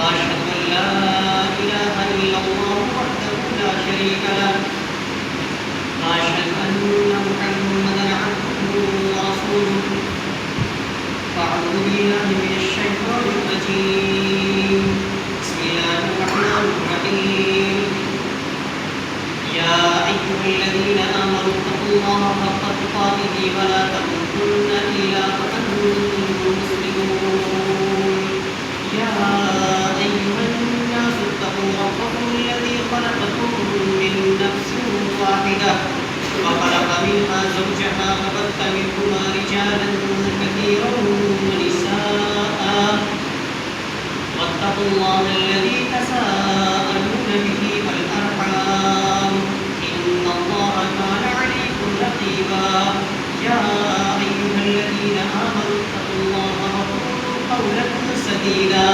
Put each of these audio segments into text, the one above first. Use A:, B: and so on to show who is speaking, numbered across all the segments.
A: وأشهد أن لا إله إلا الله وحده لا شريك له وأشهد أن محمدا عبده ورسوله فأعوذ بالله من الشيطان الرجيم بسم الله الرحمن الرحيم يا أيها الذين آمنوا اتقوا الله حق تقاته ولا تموتن إلا وأنتم مسلمون يا أيها الناس اتقوا ربكم الذي خلقكم من نفس واحدة وخلق منها زوجها وبث منهما رجالا كثيرا ونساء واتقوا الله الذي تساءلون به والأرحام إن الله كان عليكم رقيبا يا أيها الذين آمنوا اتقوا الله وقولوا قولا سديدا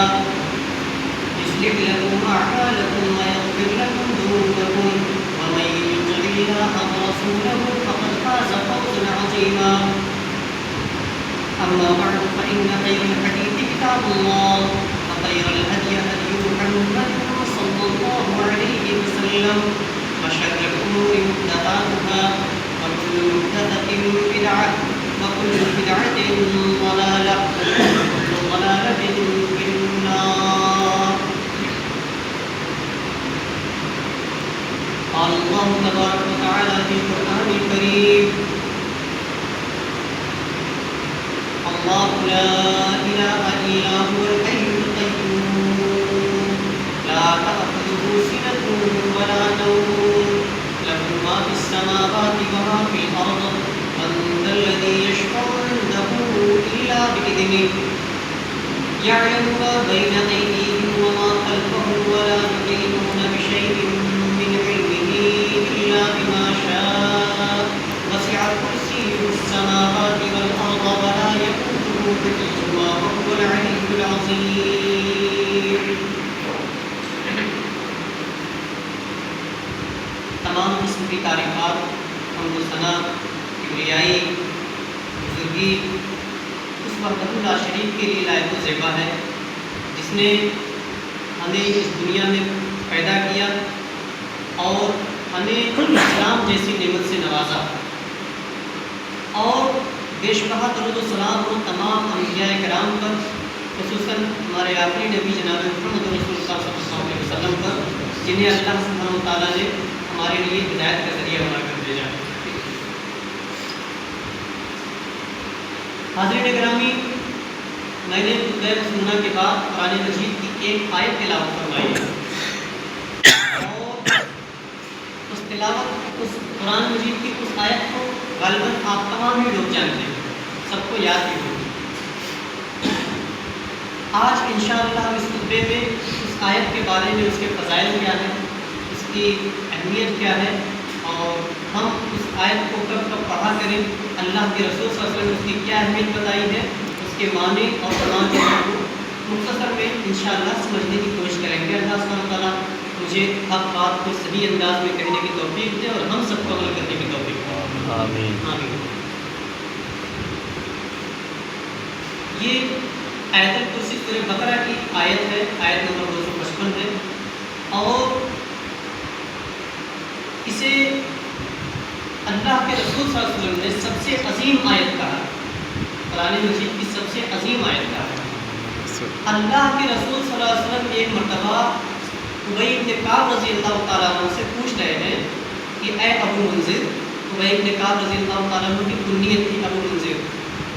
A: يصلح لكم أعمالكم ويغفر لكم ذنوبكم ومن يطع الله ورسوله فقد فاز فوزا عظيما أما بعد فإن خير الحديث كتاب الله وخير الهدي هدي محمد صلى الله عليه وسلم وشر الأمور محدثاتها وكل محدثة بدعة وكل بدعة ضلالة وكل ضلالة في النار. قال الله تبارك وتعالى في القرآن الكريم الله لا إله إلا هو الحي القيوم لا تأخذه سنة ولا نوم له ما في السماوات وما في الأرض من ذا الذي يشفع عنده إلا بإذنه يعلم ما بين أيديهم وما خلفهم ولا يحيطون بشيء من علمه إلا بما شاء وسع كرسيه السماوات والأرض ولا يئوده حفظهما وهو العلي العظيم. تمام قسم کی تعریفات حمد و ثنا کبریائی بزرگی اس وحدہ لا شریک کے لیے لائق و زیبا ہے جس نے ہمیں اس دنیا میں پیدا کیا اور ہمیں اسلام جیسی نعمت سے نوازا اور بے شبہ درود و سلام ہو تمام انبیاء کرام پر خصوصاً ہمارے آخری نبی جناب محمد رسول اللہ صلی اللہ علیہ وسلم پر جنہیں اللہ سبحانہ و تعالیٰ نے ہمارے لیے ہدایت کا ذریعہ بنا کر بھیجا. حاضرین گرامی، میں نے خطبہ سننا کے بعد قرآن مجید کی ایک آیت تلاوت فرمائی اور اس تلاوت اس قرآن مجید کی اس آیت کو غالباً آپ تمام ہی لوگ جانتے ہیں، سب کو یاد بھی ہوگی. آج انشاءاللہ اس خطبے میں اس آیت کے بارے میں اس کے فضائل کیا ہیں، اس کی اہمیت کیا ہے اور ہم اس آیت کو کب کب پڑھا کریں، اللہ کے رسول صلی اللہ علیہ وسلم نے اس کی کیا اہمیت بتائی ہے، اس کے معنی اور بیان کو مختصر میں انشاءاللہ سمجھنے کی کوشش کریں گے. اللہ سبحانہ و تعالیٰ مجھے حق بات کو صحیح انداز میں کہنے کی توفیق دے اور ہم سب کو عمل کرنے کی توفیق دے. آمین آمین. یہ آیت الکرسی سورہ بقرہ کی آیت ہے، آیت نمبر 255 ہے اور اسے اللہ کے رسول صلی اللہ علیہ وسلم نے سب سے عظیم آیت کہا، قرآن مجید کی سب سے عظیم آیت کہا. اللہ کے رسول صلی اللہ علیہ وسلم ایک مرتبہ ابی بن کعب رضی اللہ تعالیٰ عنہ سے پوچھ رہے ہیں کہ اے ابو منذر، ابی بن کعب رضی اللہ تعالیٰ عنہ کی کنیت تھی ابو منذر،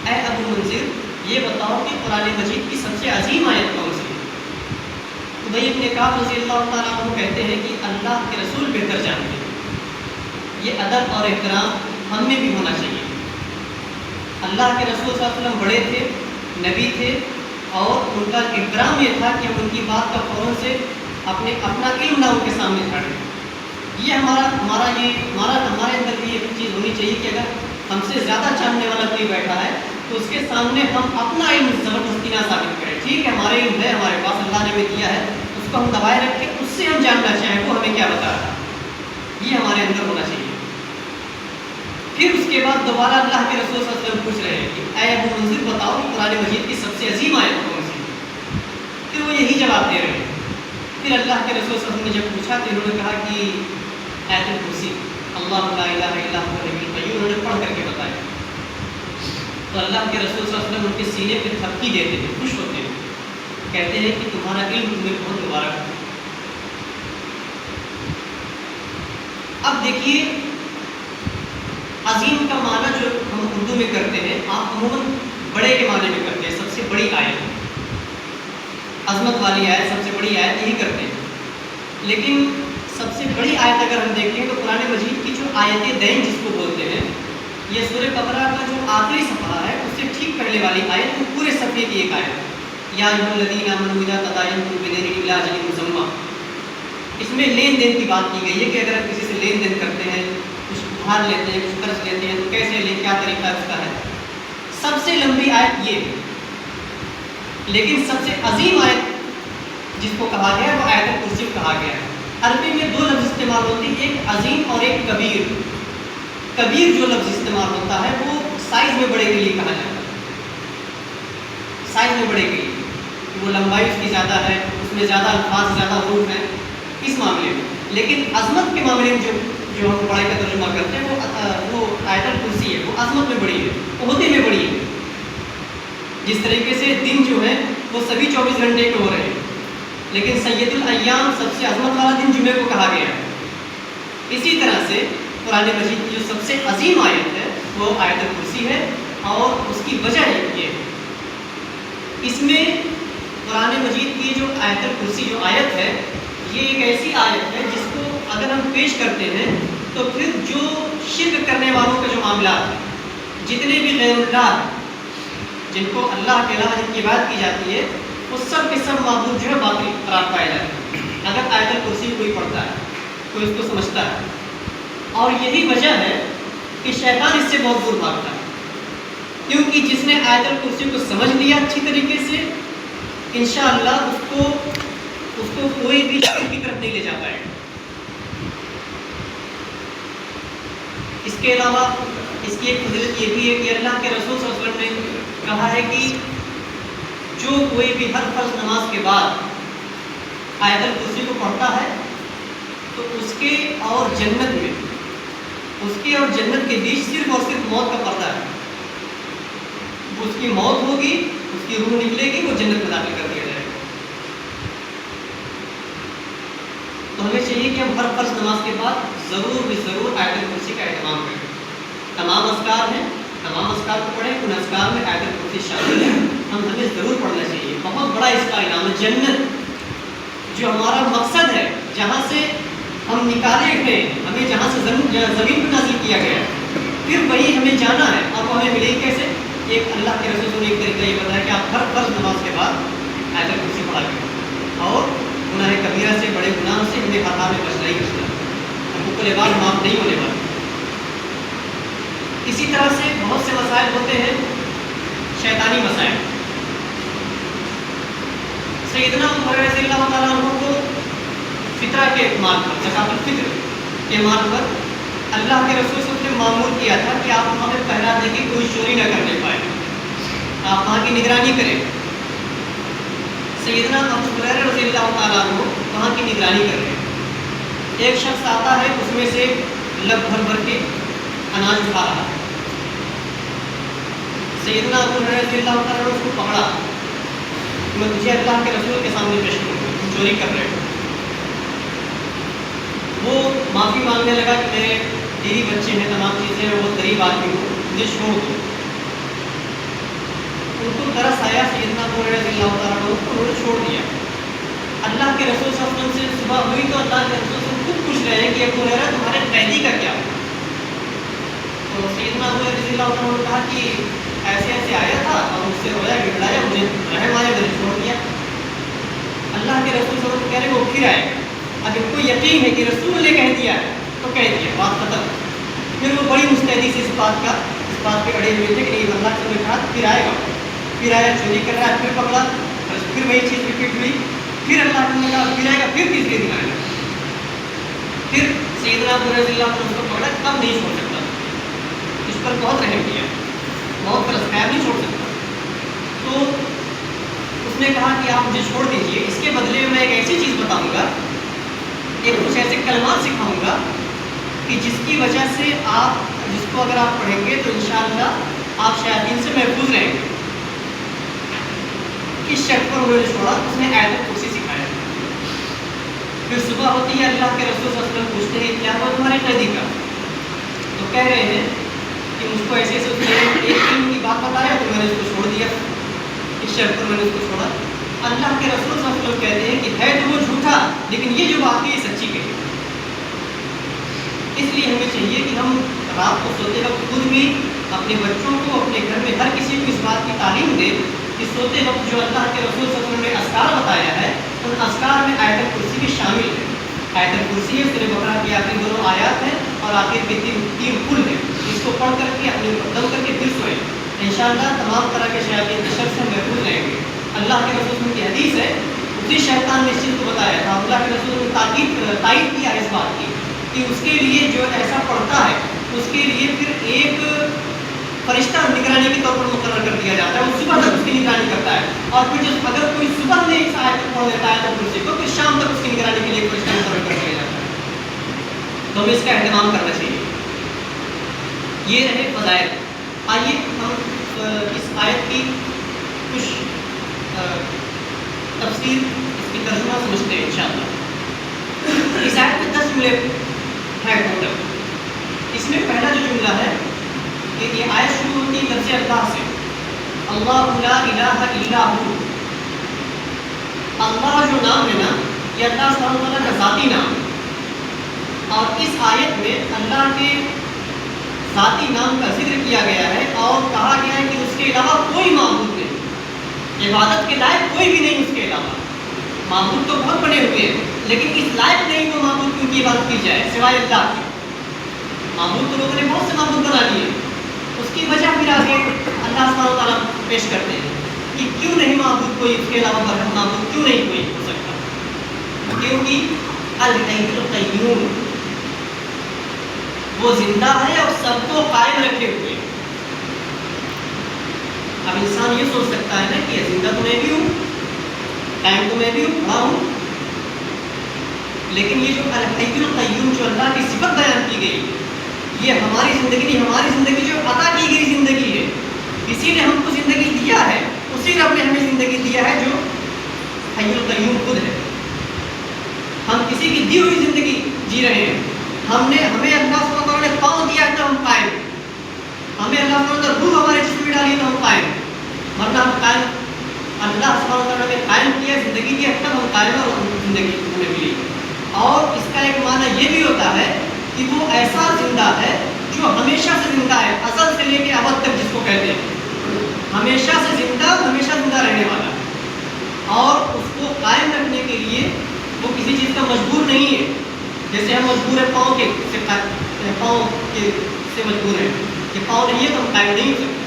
A: اے ابو منذر یہ بتاؤ کہ قرآن مجید کی سب سے عظیم آیت کون سی ہے؟ ابی بن کعب رضی اللہ تعالیٰ عنہ کہتے ہیں کہ اللہ کے رسول بہتر جانتے ہیں. یہ ادب اور احترام ہم میں بھی ہونا چاہیے. اللہ کے رسول صلی اللہ علیہ وسلم بڑے تھے، نبی تھے اور ان کا احترام یہ تھا کہ ہم ان کی بات کا فوراً سے اپنا علم نہ ان کے سامنے کھڑے. یہ ہمارے اندر بھی ایک چیز ہونی چاہیے کہ اگر ہم سے زیادہ جاننے والا کوئی بیٹھا ہے تو اس کے سامنے ہم اپنا علم زبردستی نہ ثابت کریں. ٹھیک ہے ہمارے علم ہے، ہمارے پاس اللہ نے ہمیں دیا ہے، اس کو ہم دبائے رکھیں، اس سے ہم جاننا چاہیں وہ ہمیں کیا بتا رہا ہے، یہ ہمارے اندر ہونا چاہیے. پھر اس کے بعد دوبارہ اللہ کے رسول صلی اللہ علیہ وسلم پوچھ رہے ہیں کہ اے ابو منذر بتاؤ کہ قرآن مجید کی سب سے عظیم آیت کون سی ہے؟ پھر وہ یہی جواب دے رہے ہیں پھر اللہ کے رسول صلی اللہ علیہ وسلم نے جب پوچھا تو انہوں نے کہا کہ آیت الکرسی، اللہ لا الہ الا هو الحی القیوم، انہوں نے پڑھ کر کے بتایا. تو اللہ کے رسول صلی اللہ علیہ وسلم ان کے سینے پہ تھپکی دیتے ہیں، خوش ہوتے ہیں، کہتے ہیں کہ تمہارا علم تمہیں بہت مبارک ہے. اب دیکھیے عظیم کا معنی جو ہم اردو میں کرتے ہیں، آپ عموماً بڑے کے معنی میں کرتے ہیں، سب سے بڑی آیت، عظمت والی آیت، سب سے بڑی آیت یہی کرتے ہیں. لیکن سب سے بڑی آیت اگر ہم دیکھیں تو قرآن مجید کی جو آیت دین جس کو بولتے ہیں، یہ سورہ بقرہ کا جو آخری صفحہ ہے اس سے ٹھیک پہلے والی آیت، وہ پورے صفحے کی ایک آیت ہے. یا ایھا الذین آمنوا اذا تداینتم بدین الی اجل مسمى. اس میں لین دین کی بات کی گئی ہے کہ اگر آپ کسی سے لین دین کرتے ہیں، کچھ ادھار لیتے ہیں، کچھ قرض لیتے ہیں، تو کیسے لیں، کیا طریقہ اس کا ہے. سب سے لمبی آیت یہ ہے، لیکن سب سے عظیم آیت جس کو کہا گیا ہے وہ آیت الکرسی کہا گیا ہے. عربی میں دو لفظ استعمال ہوتے ہیں، ایک عظیم اور ایک کبیر. کبیر جو لفظ استعمال ہوتا ہے وہ سائز میں بڑے کے لیے کہا جاتا ہے، سائز میں بڑے کے لیے، وہ لمبائی اس کی زیادہ ہے، اس میں زیادہ الفاظ، زیادہ حروف ہیں اس معاملے میں. لیکن عظمت کے معاملے میں جو ہم بڑائی کا ترجمہ کرتے ہیں وہ آیت الکرسی ہے، وہ عظمت میں بڑی ہے، عہدے میں بڑی ہے. جس طریقے سے دن جو ہے وہ سبھی 24 گھنٹے کے ہو رہے ہیں، لیکن سید الایام سب سے عظمت والا دن جمعے کو کہا گیا ہے. اسی طرح سے قرآن مجید کی جو سب سے عظیم آیت ہے وہ آیت الکرسی ہے، اور اس کی وجہ یہ ہے، اس میں قرآن مجید کی جو آیت الکرسی جو آیت ہے، یہ ایک ایسی آیت ہے جس کو اگر ہم پیش کرتے ہیں تو پھر جو شرک کرنے والوں کا جو معاملات ہے، جتنے بھی غیر اللہ جن کو اللہ کے علاوہ جن کی عبادت کی جاتی ہے، وہ سب کے سب معبود جو ہے باطل قرار پائے جاتے ہیں اگر آیت الکرسی کوئی پڑھتا ہے، کوئی اس کو سمجھتا ہے. اور یہی وجہ ہے کہ شیطان اس سے بہت دور بھاگتا ہے، کیونکہ جس نے آیت الکرسی کو سمجھ لیا اچھی طریقے سے، انشاءاللہ اس کو کوئی بھی شرک کی طرف نہیں لے جا پائے گا. اس کے علاوہ اس کی ایک فضیلت یہ بھی ہے کہ اللہ کے رسول صلی اللہ علیہ وسلم نے کہا ہے کہ جو کوئی بھی ہر فرض نماز کے بعد آیت الکرسی کو پڑھتا ہے تو اس کے اور جنت میں، اس کے اور جنت کے بیچ صرف اور صرف موت کا پردہ ہے. اس کی موت ہوگی، اس کی روح نکلے گی، وہ جنت میں داخل کر دیا جائے گا. تو ہمیں چاہیے کہ ہم ہر فرض نماز کے بعد ضرور آیت الکرسی کا اہتمام کریں. تمام اذکار ہیں، تمام اذکار کو پڑھیں، ان اذکار میں آیت الکرسی شامل ہے، ہمیں ضرور پڑھنا چاہیے. بہت بڑا اس کا انعام ہے. جنت جو ہمارا مقصد ہے، جہاں سے ہم نکالے گئے، ہمیں جہاں سے زمین پہ نازل کیا گیا، پھر وہی ہمیں جانا ہے. اور وہ ہمیں ملے کیسے؟ ایک اللہ کے رسول نے ایک طریقہ یہ بتایا کہ آپ ہر فرض نماز کے بعد آیت الکرسی پڑھا کریں، اور گناہ کبیرہ سے، بڑے گناہ سے ہمیں ہر حال میں بچنا ہی بچنا ہے، حقوق العباد معاف نہیں ہونے والے. اسی طرح سے بہت سے مسائل ہوتے ہیں، شیطانی مسائل. سیدنا عمر رضی اللہ تعالیٰ عنہ کو فطرہ کے مال پر، زکوٰۃ الفطر کے مال پر اللہ کے رسول صلی اللہ علیہ وسلم نے معمول کیا تھا کہ آپ وہاں پہ پہرا دیں کہ کوئی چوری نہ کرنے پائے، آپ وہاں کی نگرانی کریں. سیدنا ابو ہریرہ رضی اللہ تعالیٰ عنہ وہاں کی نگرانی کر رہے ہیں. ایک شخص آتا ہے، اس میں سے لگ بھر کے اناج اٹھا رہا ہے. سیدنا ابو ہریرہ رضی اللہ تعالیٰ عنہ اس کو پکڑا، میں تجھے اللہ کے رسول کے سامنے پیش کروں گا، تم چوری کر رہے ہو. وہ معافی مانگنے لگا کہ میرے بیوی بچے ہیں، تمام چیزیں ہیں، وہ غریب آدمی ہوں، مجھے چھوڑ دو. ان کو ترس آیا سیدنا ابو ہریرہ رضی اللہ تعالیٰ عنہ کو، انہوں نے چھوڑ دیا. اللہ کے رسول صلی اللہ علیہ وسلم سے صبح ہوئی تو اللہ کے رسول سے خود پوچھ رہے ہیں کہ ابو ہریرہ تمہارے قیدی کا کیا ہوا؟ تو سیدنا ابو ہریرہ رضی اللہ تعالیٰ عنہ نے کہا کہ ایسے ایسے آیا تھا اور مجھ سے رویا گڑایا، مجھے رحم آیا، میں نے چھوڑ دیا. اللہ کے رسول صلی اللہ علیہ وسلم کہہ رہے وہ پھر آئے. اب ان کو یقین ہے کہ رسول نے کہہ دیا ہے تو کہہ دیا، بات ختم. پھر وہ بڑی مستعدی سے اس بات پہ اڑے ہوئے تھے کہ نہیں، اللہ سے نے کہا پھر آئے گا. پھر آیا، چوری کر رہا ہے، پھر پکڑا، پھر وہی چیز ریپیٹ ہوئی. پھر اللہ نے کہا پھر آئے گا، پھر تیسرے دن آئے گا. پھر سیدنا ابو رضی اللہ عنہ کو پکڑا، اب نہیں چھوڑ سکتا، اس پر بہت رحم کیا، بہت ترس کھایا، نہیں چھوڑ سکتا. تو اس نے کہا کہ آپ مجھے چھوڑ دیجئے، اس کے بدلے میں ایک ایسی چیز بتاؤں گا کلمات سکھاؤں گا کہ جس کی وجہ سے جس کو اگر آپ پڑھیں گے تو انشاءاللہ آپ شیاطین سے محفوظ رہیں گے. کس شرط پر انہوں نے چھوڑا؟ اس نے آیت الکرسی سکھایا. پھر صبح ہوتی ہے، اللہ کے رسول صلی اللہ علیہ وسلم پوچھتے ہیں کیا ہوا تمہارے قیدی کا؟ تو کہہ رہے ہیں کہ مجھ کو ایسے ایک علم کی بات بتایا تو میں نے اس کو چھوڑ دیا، اس شرط پر میں نے اس کو چھوڑا. اللہ کے رسول صلی اللہ علیہ وسلم کہتے ہیں کہ ہے تو وہ جھوٹا، لیکن یہ جو بات ہے یہ سچی کہی. اس لیے ہمیں چاہیے کہ ہم رات کو سوتے وقت خود بھی اپنے بچوں کو، اپنے گھر میں ہر کسی کو اس بات کی تعلیم دیں کہ سوتے وقت جو اللہ کے رسول صلی اللہ علیہ وسلم نے اذکار بتایا ہے ان اذکار میں آیت الکرسی بھی شامل ہے. آیت الکرسی ہے، سورہ بقرہ کی آخری دونوں آیات ہیں اور آخر کے تین کل ہیں. اس کو پڑھ کر کے اپنے دم کر کے پھر سوئیں، انشاءاللہ تمام طرح کے شیاطین کے شر سے محفوظ رہیں گے. اللہ کے رسول کی حدیث ہے، اسی شیطان نے اس چیز کو بتایا تھا. اللہ کے رسول نے تائید کیا اس بات کی کہ اس کے لیے جو ایسا پڑھتا ہے اس کے لیے پھر ایک فرشتہ نگرانی کے طور پر مقرر کر دیا جاتا ہے. وہ صبح تک اس کی نگرانی کرتا ہے، اور پھر جب اگر کوئی صبح میں اس آیت کو پڑھ لیتا ہے تو کرسی کو، پھر شام تک اس کی نگرانی کے لیے ایک فرشتہ مقرر کر دیا جاتا ہے. تو ہمیں اس کا اہتمام کرنا چاہیے. یہ رہے فضائل. آئیے ہم اس آیت کی کچھ تفسیر، اس کی ترجمہ سمجھتے ہیں انشاءاللہ. اس آیت میں 10 جملے ہیں ٹوٹل. اس میں پہلا جو جملہ ہے کہ یہ آیت شروع ہوتی ہے لفظ اللہ سے، اللہ لا الہ الا ہو. اللہ جو نام ہے نا یہ اللہ سبحانہ وتعالیٰ کا ذاتی نام ہے، اور اس آیت میں اللہ کے ذاتی نام کا ذکر کیا گیا ہے اور کہا گیا ہے کہ اس کے علاوہ کوئی معبود نہیں، عبادت کے لائق کوئی بھی نہیں اس کے علاوہ. معبود تو بہت بنے ہوئے ہیں لیکن اس لائق نہیں وہ معبود کیوں کی عبادت کی جائے سوائے اللہ کی. معبود تو لوگوں نے بہت سے معبود بنا لیے. اس کی وجہ پھر آگے اللہ سبحانہ وتعالیٰ پیش کرتے ہیں کہ کیوں نہیں معبود کوئی، اس کے علاوہ برحق معبود کیوں نہیں کوئی ہو سکتا. کیونکہ الحی القیوم وہ زندہ ہے اور سب کو قائم رکھے ہوئے. اب انسان یہ سوچ سکتا ہے نا کہ زندہ تو میں بھی ہوں، قائم تو میں بھی ہوں، کھڑا ہوں، لیکن یہ جو الحی القیوم جو اللہ کی صفت بیان کی گئی یہ ہماری زندگی نہیں، ہماری زندگی جو عطا کی گئی زندگی ہے، کسی نے ہم کو زندگی دیا ہے، اسی رب نے ہمیں زندگی دیا ہے جو حی القیوم خود ہے. ہم کسی کی دی ہوئی زندگی جی رہے ہیں. ہمیں اللہ سبحانہ وتعالیٰ نے پاؤں دیا ہے تو ہم قائم، ہمیں اللہ سبحانہ وتعالیٰ روح ہمارے جسم میں ڈالی تو ہم قائم، ورنہ ہم قائم. اللہ سبحانہ وتعالیٰ نے قائم کیا، زندگی دیا، تب ہم قائم ہیں اور زندگی ہمیں ملی. اور اس کا ایک معنی یہ بھی ہوتا ہے کہ وہ ایسا زندہ ہے جو ہمیشہ سے زندہ ہے، ازل سے لے کے ابد تک، جس کو کہتے ہیں ہمیشہ سے زندہ، ہمیشہ زندہ رہنے والا. اور اس کو قائم رکھنے کے لیے وہ کسی چیز کا مجبور نہیں ہے. جیسے ہم مجبور ہیں پاؤں کے سے مجبور ہیں، کہ پاؤں نہیں ہے تو ہم قائم نہیں ہو سکتے.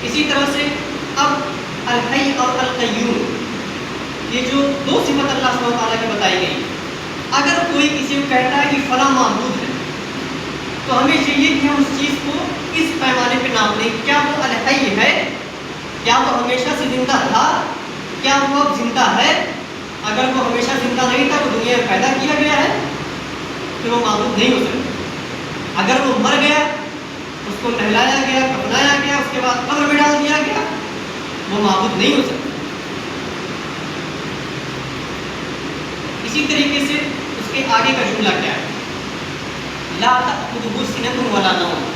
A: اسی طرح سے اب الحی اور القیوم، یہ جو دو صفت اللہ سبحانہ وتعالیٰ کی بتائی گئی، اگر کوئی کسی کو کہتا ہے کہ فلاں معبود ہے تو ہمیں چاہیے کہ ہم اس چیز کو اس پیمانے پہ ناپ لیں. کیا وہ الحی ہے؟ کیا وہ ہمیشہ سے زندہ تھا؟ کیا وہ اب زندہ ہے؟ اگر وہ ہمیشہ زندہ نہیں تھا، وہ دنیا میں پیدا کیا گیا ہے، پھر وہ معبود نہیں ہو سکتا. اگر وہ مر گیا، اس کو نہلایا گیا، کفنایا گیا، اس کے بعد قبر میں ڈال دیا گیا، وہ معبود نہیں ہو سکتا. اسی طریقے سے اس کے آگے کا جملہ کیا ہے؟ لا تأخذہ سنۃ ولا نوم.